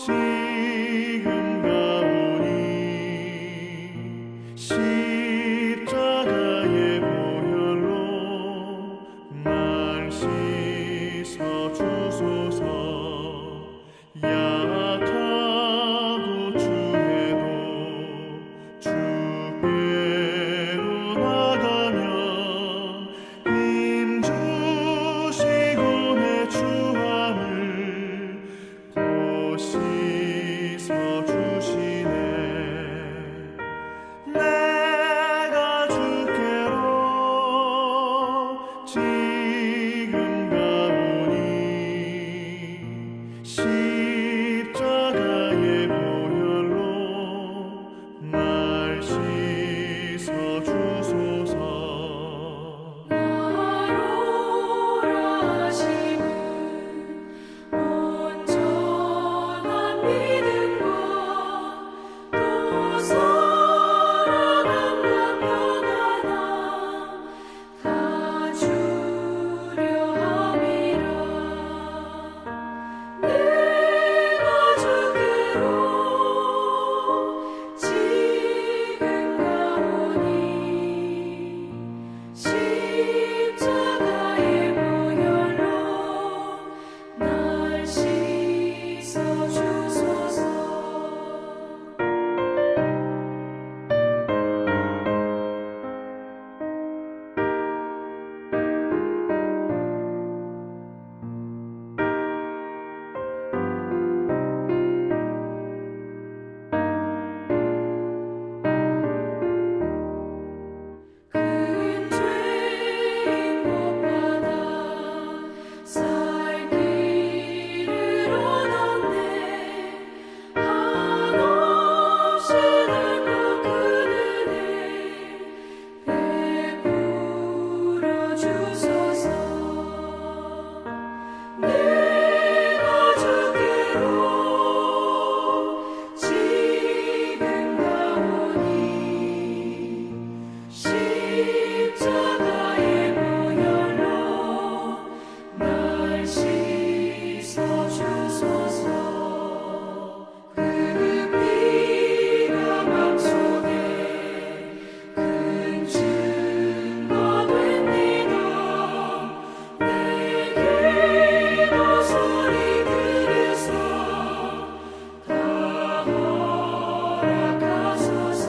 지금 가오니 십자가의 보혈로 날 씻어 주소서. 약하고 추해도 주께로 나가면 힘 주시고 내 추함을 보시서 주시네. 내가 주께로 지금 가오니 십자가의 보혈로 날 씻어 주소서. 나로라 하심은 온전한 믿음과 또 사랑함과 평안함 다 주려 함이라. 내가 주께로 지금 가오니 십자가의 보혈로 날 씻어 주소서. 큰 죄인 못 받아 살 길을 얻었네. 한없이 넓고 큰 은혜 베풀어 주소서. 내가 주께로 지금 가오니 십자가의 보혈로 날 씻어 주소서. 그 피가 맘속에 큰 증거 됩니다. 내 기도 소리 들으사 다 허락하소서.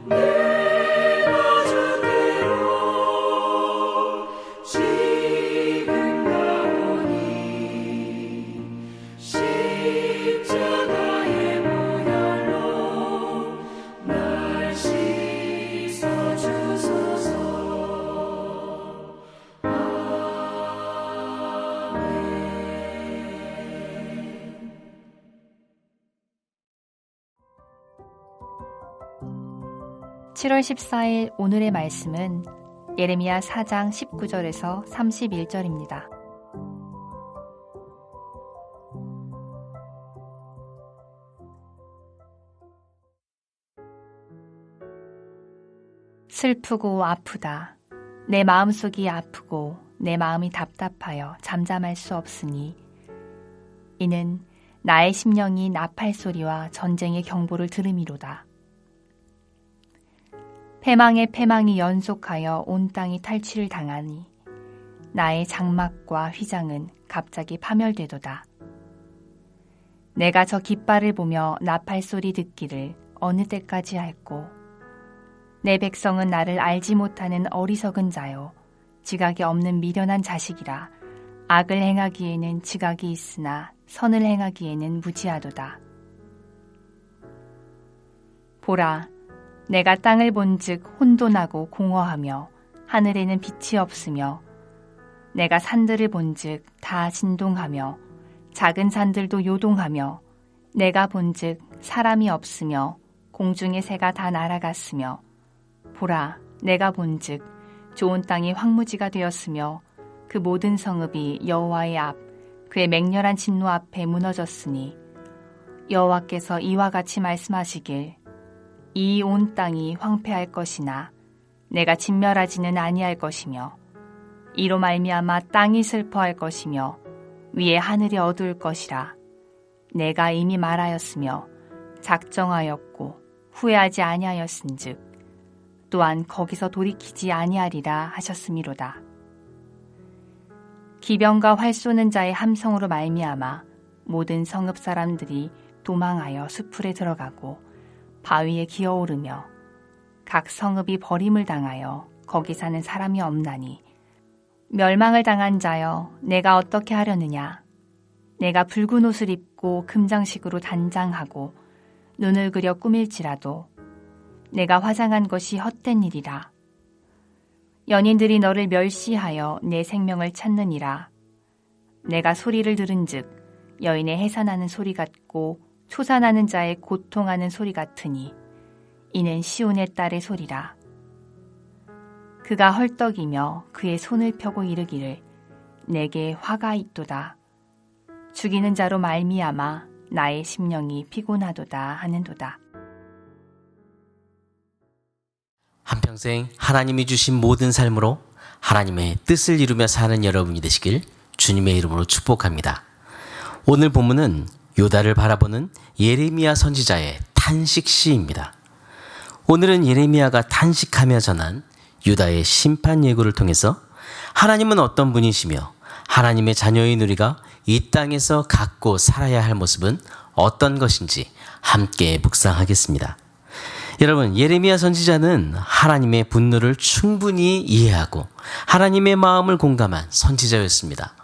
내가 주께로 지금 가오니 십자가의 보혈로 날 씻어 주소서. 아멘. 7월 14일 오늘의 말씀은 예레미야 4장 19절에서 31절입니다. 슬프고 아프다. 내 마음속이 아프고 내 마음이 답답하여 잠잠할 수 없으니 이는 나의 심령이 나팔 소리와 전쟁의 경보를 들음이로다. 패망의 패망이 연속하여 온 땅이 탈취를 당하니 나의 장막과 휘장은 갑자기 파멸되도다. 내가 저 깃발을 보며 나팔 소리 듣기를 어느 때까지 할꼬. 내 백성은 나를 알지 못하는 어리석은 자요 지각이 없는 미련한 자식이라. 악을 행하기에는 지각이 있으나 선을 행하기에는 무지하도다. 보라, 내가 땅을 본즉 혼돈하고 공허하며 하늘에는 빛이 없으며 내가 산들을 본즉 다 진동하며 작은 산들도 요동하며 내가 본즉 사람이 없으며 공중의 새가 다 날아갔으며 보라, 내가 본즉 좋은 땅이 황무지가 되었으며 그 모든 성읍이 여호와의 앞 그의 맹렬한 진노 앞에 무너졌으니 여호와께서 이와 같이 말씀하시길 이 온 땅이 황폐할 것이나 내가 진멸하지는 아니할 것이며 이로 말미암아 땅이 슬퍼할 것이며 위에 하늘이 어두울 것이라. 내가 이미 말하였으며 작정하였고 후회하지 아니하였은즉 또한 거기서 돌이키지 아니하리라 하셨음이로다. 기병과 활 쏘는 자의 함성으로 말미암아 모든 성읍 사람들이 도망하여 수풀에 들어가고 바위에 기어오르며 각 성읍이 버림을 당하여 거기 사는 사람이 없나니 멸망을 당한 자여 내가 어떻게 하려느냐. 내가 붉은 옷을 입고 금장식으로 단장하고 눈을 그려 꾸밀지라도 내가 화장한 것이 헛된 일이라. 연인들이 너를 멸시하여 내 생명을 찾느니라. 내가 소리를 들은즉 여인의 해산하는 소리 같고 초산하는 자의 고통하는 소리 같으니 이는 시온의 딸의 소리라. 그가 헐떡이며 그의 손을 펴고 이르기를 내게 화가 있도다. 죽이는 자로 말미암아 나의 심령이 피곤하도다 하는도다. 한평생 하나님이 주신 모든 삶으로 하나님의 뜻을 이루며 사는 여러분이 되시길 주님의 이름으로 축복합니다. 오늘 본문은 유다를 바라보는 예레미야 선지자의 탄식시입니다. 오늘은 예레미야가 탄식하며 전한 유다의 심판 예고를 통해서 하나님은 어떤 분이시며 하나님의 자녀인 우리가 이 땅에서 갖고 살아야 할 모습은 어떤 것인지 함께 묵상하겠습니다. 여러분, 예레미야 선지자는 하나님의 분노를 충분히 이해하고 하나님의 마음을 공감한 선지자였습니다.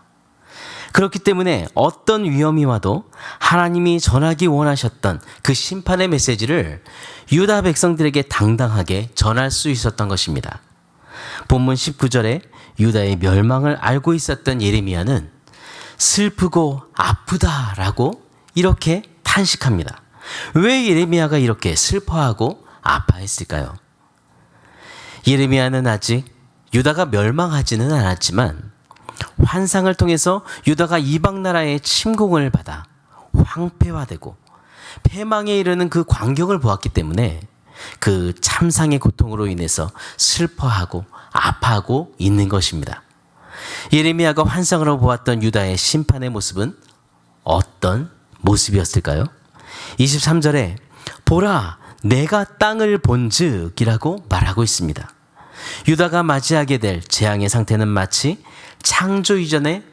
그렇기 때문에 어떤 위험이 와도 하나님이 전하기 원하셨던 그 심판의 메시지를 유다 백성들에게 당당하게 전할 수 있었던 것입니다. 본문 19절에 유다의 멸망을 알고 있었던 예레미야는 슬프고 아프다라고 이렇게 탄식합니다. 왜 예레미야가 이렇게 슬퍼하고 아파했을까요? 예레미야는 아직 유다가 멸망하지는 않았지만 환상을 통해서 유다가 이방 나라의 침공을 받아 황폐화되고 패망에 이르는 그 광경을 보았기 때문에 그 참상의 고통으로 인해서 슬퍼하고 아파하고 있는 것입니다. 예레미야가 환상으로 보았던 유다의 심판의 모습은 어떤 모습이었을까요? 23절에 보라 내가 땅을 본즉이라고 말하고 있습니다. 유다가 맞이하게 될 재앙의 상태는 마치 창조 이전의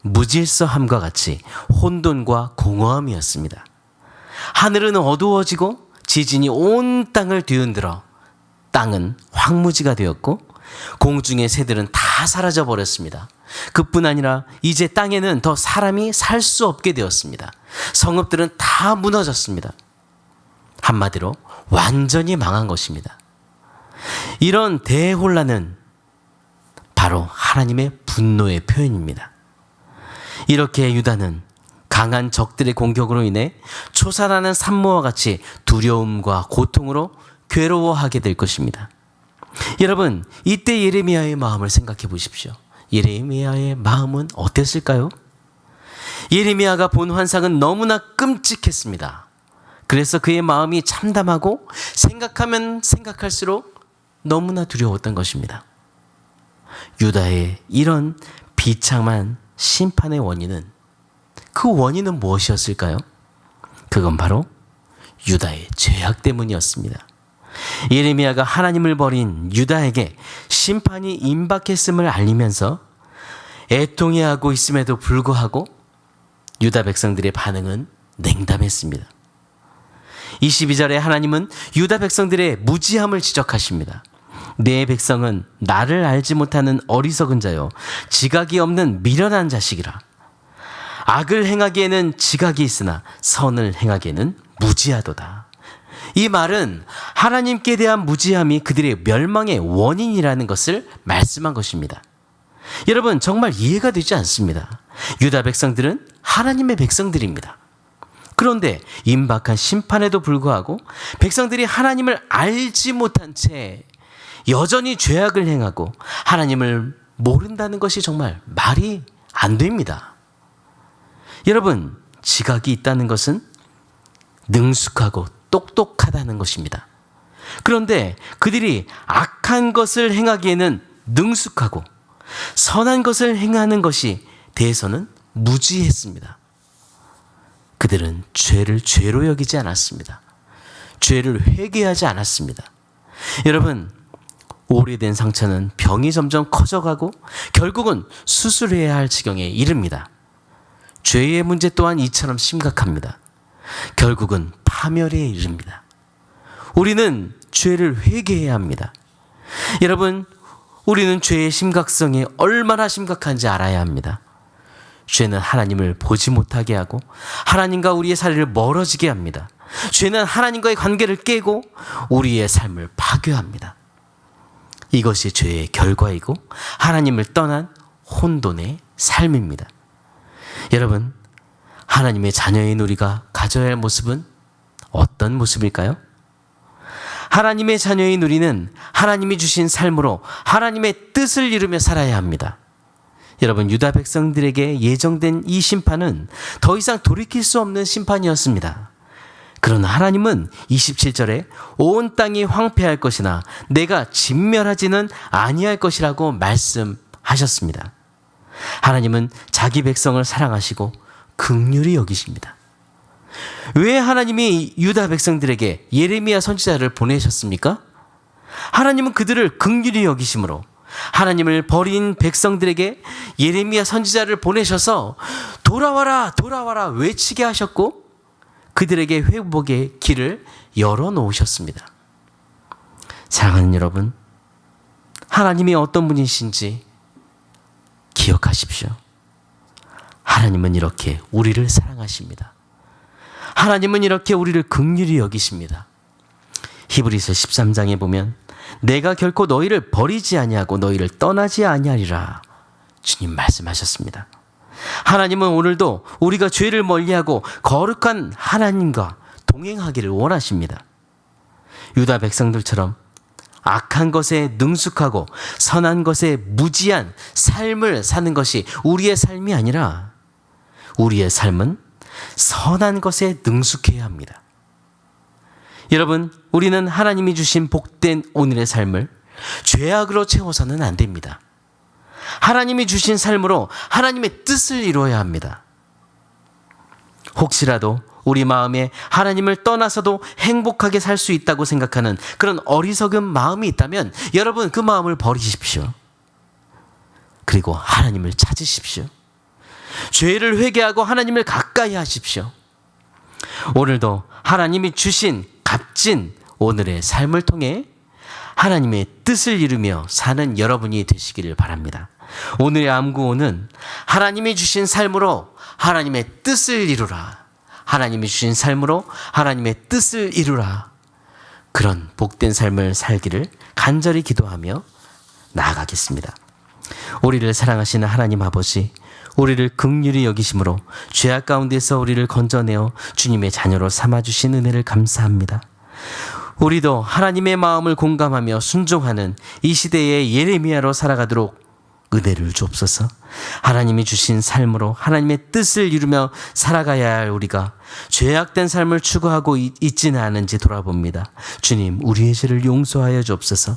무질서함과 같이 혼돈과 공허함이었습니다. 하늘은 어두워지고 지진이 온 땅을 뒤흔들어 땅은 황무지가 되었고 공중의 새들은 다 사라져 버렸습니다. 그뿐 아니라 이제 땅에는 더 사람이 살 수 없게 되었습니다. 성읍들은 다 무너졌습니다. 한마디로 완전히 망한 것입니다. 이런 대혼란은 바로 하나님의 분노의 표현입니다. 이렇게 유다는 강한 적들의 공격으로 인해 초산하는 산모와 같이 두려움과 고통으로 괴로워하게 될 것입니다. 여러분, 이때 예레미야의 마음을 생각해 보십시오. 예레미야의 마음은 어땠을까요? 예레미야가 본 환상은 너무나 끔찍했습니다. 그래서 그의 마음이 참담하고 생각하면 생각할수록 너무나 두려웠던 것입니다. 유다의 이런 비참한 심판의 원인은 그 원인은 무엇이었을까요? 그건 바로 유다의 죄악 때문이었습니다. 예레미야가 하나님을 버린 유다에게 심판이 임박했음을 알리면서 애통해하고 있음에도 불구하고 유다 백성들의 반응은 냉담했습니다. 22절에 하나님은 유다 백성들의 무지함을 지적하십니다. 내 백성은 나를 알지 못하는 어리석은 자요 지각이 없는 미련한 자식이라. 악을 행하기에는 지각이 있으나 선을 행하기에는 무지하도다. 이 말은 하나님께 대한 무지함이 그들의 멸망의 원인이라는 것을 말씀한 것입니다. 여러분, 정말 이해가 되지 않습니다. 유다 백성들은 하나님의 백성들입니다. 그런데 임박한 심판에도 불구하고 백성들이 하나님을 알지 못한 채 여전히 죄악을 행하고 하나님을 모른다는 것이 정말 말이 안 됩니다. 여러분, 지각이 있다는 것은 능숙하고 똑똑하다는 것입니다. 그런데 그들이 악한 것을 행하기에는 능숙하고 선한 것을 행하는 것이 대해서는 무지했습니다. 그들은 죄를 죄로 여기지 않았습니다. 죄를 회개하지 않았습니다. 여러분, 오래된 상처는 병이 점점 커져가고 결국은 수술해야 할 지경에 이릅니다. 죄의 문제 또한 이처럼 심각합니다. 결국은 파멸에 이릅니다. 우리는 죄를 회개해야 합니다. 여러분, 우리는 죄의 심각성이 얼마나 심각한지 알아야 합니다. 죄는 하나님을 보지 못하게 하고 하나님과 우리의 사이를 멀어지게 합니다. 죄는 하나님과의 관계를 깨고 우리의 삶을 파괴합니다. 이것이 죄의 결과이고 하나님을 떠난 혼돈의 삶입니다. 여러분, 하나님의 자녀인 우리가 가져야 할 모습은 어떤 모습일까요? 하나님의 자녀인 우리는 하나님이 주신 삶으로 하나님의 뜻을 이루며 살아야 합니다. 여러분, 유다 백성들에게 예정된 이 심판은 더 이상 돌이킬 수 없는 심판이었습니다. 그러나 하나님은 27절에 온 땅이 황폐할 것이나 내가 진멸하지는 아니할 것이라고 말씀하셨습니다. 하나님은 자기 백성을 사랑하시고 긍휼히 여기십니다. 왜 하나님이 유다 백성들에게 예레미야 선지자를 보내셨습니까? 하나님은 그들을 긍휼히 여기심으로 하나님을 버린 백성들에게 예레미야 선지자를 보내셔서 돌아와라 돌아와라 외치게 하셨고 그들에게 회복의 길을 열어놓으셨습니다. 사랑하는 여러분, 하나님이 어떤 분이신지 기억하십시오. 하나님은 이렇게 우리를 사랑하십니다. 하나님은 이렇게 우리를 긍휼히 여기십니다. 히브리서 13장에 보면 내가 결코 너희를 버리지 아니하고 너희를 떠나지 아니하리라 주님 말씀하셨습니다. 하나님은 오늘도 우리가 죄를 멀리하고 거룩한 하나님과 동행하기를 원하십니다. 유다 백성들처럼 악한 것에 능숙하고 선한 것에 무지한 삶을 사는 것이 우리의 삶이 아니라 우리의 삶은 선한 것에 능숙해야 합니다. 여러분, 우리는 하나님이 주신 복된 오늘의 삶을 죄악으로 채워서는 안 됩니다. 하나님이 주신 삶으로 하나님의 뜻을 이루어야 합니다. 혹시라도 우리 마음에 하나님을 떠나서도 행복하게 살 수 있다고 생각하는 그런 어리석은 마음이 있다면 여러분, 그 마음을 버리십시오. 그리고 하나님을 찾으십시오. 죄를 회개하고 하나님을 가까이 하십시오. 오늘도 하나님이 주신 값진 오늘의 삶을 통해 하나님의 뜻을 이루며 사는 여러분이 되시기를 바랍니다. 오늘의 암구호는 하나님이 주신 삶으로 하나님의 뜻을 이루라. 하나님이 주신 삶으로 하나님의 뜻을 이루라. 그런 복된 삶을 살기를 간절히 기도하며 나아가겠습니다. 우리를 사랑하시는 하나님 아버지, 우리를 긍휼히 여기심으로 죄악 가운데서 우리를 건져내어 주님의 자녀로 삼아주신 은혜를 감사합니다. 우리도 하나님의 마음을 공감하며 순종하는 이 시대의 예레미야로 살아가도록 은혜를 주옵소서. 하나님이 주신 삶으로 하나님의 뜻을 이루며 살아가야 할 우리가 죄악된 삶을 추구하고 있지는 않은지 돌아봅니다. 주님, 우리의 죄를 용서하여 주옵소서.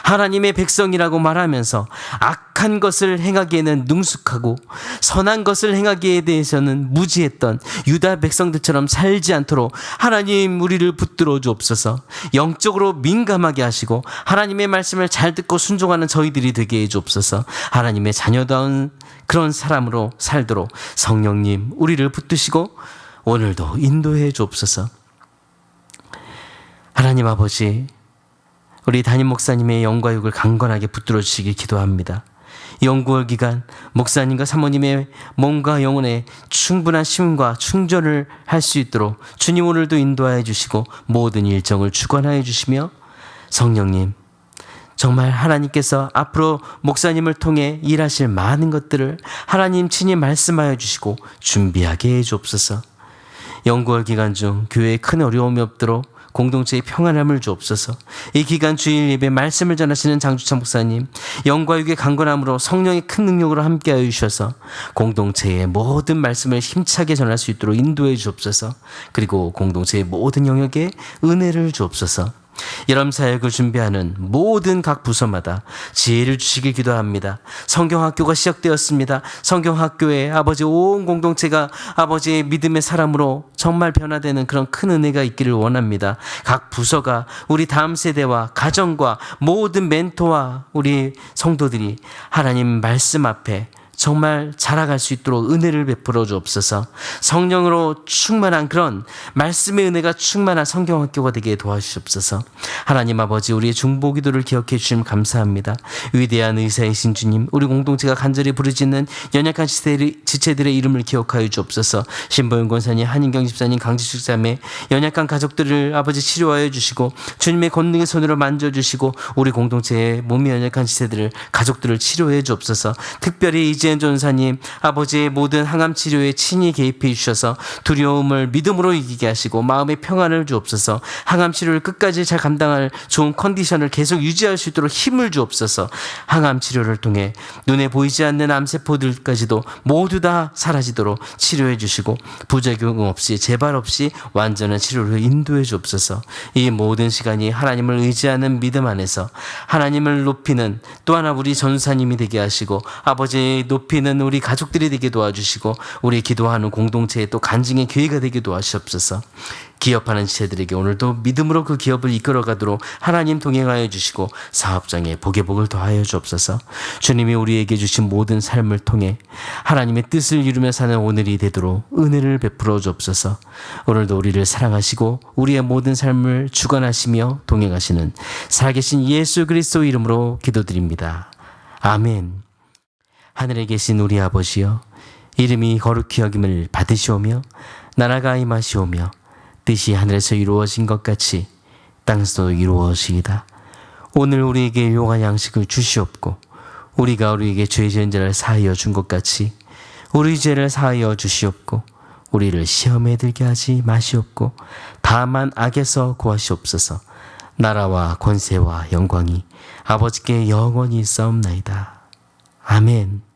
하나님의 백성이라고 말하면서 악한 것을 행하기에는 능숙하고 선한 것을 행하기에 대해서는 무지했던 유다 백성들처럼 살지 않도록 하나님 우리를 붙들어 주옵소서. 영적으로 민감하게 하시고 하나님의 말씀을 잘 듣고 순종하는 저희들이 되게 해 주옵소서. 하나님의 자녀다운 그런 사람으로 살도록 성령님 우리를 붙드시고 오늘도 인도해 주옵소서. 하나님 아버지, 우리 담임 목사님의 영과 육을 강건하게 붙들어 주시길 기도합니다. 연구월 기간 목사님과 사모님의 몸과 영혼에 충분한 쉼과 충전을 할 수 있도록 주님 오늘도 인도하여 주시고 모든 일정을 주관하여 주시며 성령님, 정말 하나님께서 앞으로 목사님을 통해 일하실 많은 것들을 하나님 친히 말씀하여 주시고 준비하게 해 주옵소서. 연구월 기간 중 교회에 큰 어려움이 없도록 공동체의 평안함을 주옵소서. 이 기간 주일 예배 말씀을 전하시는 장주찬 목사님, 영과 육의 강건함으로 성령의 큰 능력으로 함께하여 주셔서 공동체의 모든 말씀을 힘차게 전할 수 있도록 인도해 주옵소서. 그리고 공동체의 모든 영역에 은혜를 주옵소서. 여름 사역을 준비하는 모든 각 부서마다 지혜를 주시길 기도합니다. 성경학교가 시작되었습니다. 성경학교에 아버지 온 공동체가 아버지의 믿음의 사람으로 정말 변화되는 그런 큰 은혜가 있기를 원합니다. 각 부서가 우리 다음 세대와 가정과 모든 멘토와 우리 성도들이 하나님 말씀 앞에 정말 자라갈 수 있도록 은혜를 베풀어 주옵소서. 성령으로 충만한 그런 말씀의 은혜가 충만한 성경학교가 되게 도와주시옵소서. 하나님 아버지, 우리의 중보기도를 기억해 주시면 감사합니다. 위대한 의사이신 주님, 우리 공동체가 간절히 부르짖는 연약한 지체들의 이름을 기억하여 주옵소서. 신보영 권사님, 한인경 집사님, 강지숙 자매, 연약한 가족들을 아버지 치료하여 주시고 주님의 권능의 손으로 만져주시고 우리 공동체의 몸이 연약한 지체들을 가족들을 치료해 주옵소서. 특별히 이재현 전사님, 아버지의 모든 항암 치료에 친히 개입해 주셔서 두려움을 믿음으로 이기게 하시고 마음의 평안을 주옵소서. 항암 치료를 끝까지 잘 감당할 좋은 컨디션을 계속 유지할 수 있도록 힘을 주옵소서. 항암 치료를 통해 눈에 보이지 않는 암세포들까지도 모두 다 사라지도록 치료해 주시고 부작용 없이 재발 없이 완전한 치료를 인도해 주옵소서. 이 모든 시간이 하나님을 의지하는 믿음 안에서 하나님을 높이는 또 하나 우리 전사님이 되게 하시고 아버지의 높이는 우리 가족들이 되게 도와주시고 우리 기도하는 공동체에 또 간증의 교회가 되게 도와주시옵소서. 기업하는 지체들에게 오늘도 믿음으로 그 기업을 이끌어가도록 하나님 동행하여 주시고 사업장에 복의 복을 더하여 주옵소서. 주님이 우리에게 주신 모든 삶을 통해 하나님의 뜻을 이루며 사는 오늘이 되도록 은혜를 베풀어 주옵소서. 오늘도 우리를 사랑하시고 우리의 모든 삶을 주관하시며 동행하시는 살아계신 예수 그리스도 이름으로 기도드립니다. 아멘. 하늘에 계신 우리 아버지여, 이름이 거룩히 여김을 받으시오며 나라가 임하시오며 뜻이 하늘에서 이루어진 것 같이 땅에서도 이루어지이다. 오늘 우리에게 일용할 양식을 주시옵고 우리가 우리에게 죄 지은 자를 사하여 준 것 같이 우리 죄를 사하여 주시옵고 우리를 시험에 들게 하지 마시옵고 다만 악에서 구하시옵소서. 나라와 권세와 영광이 아버지께 영원히 있사옵나이다. 아멘.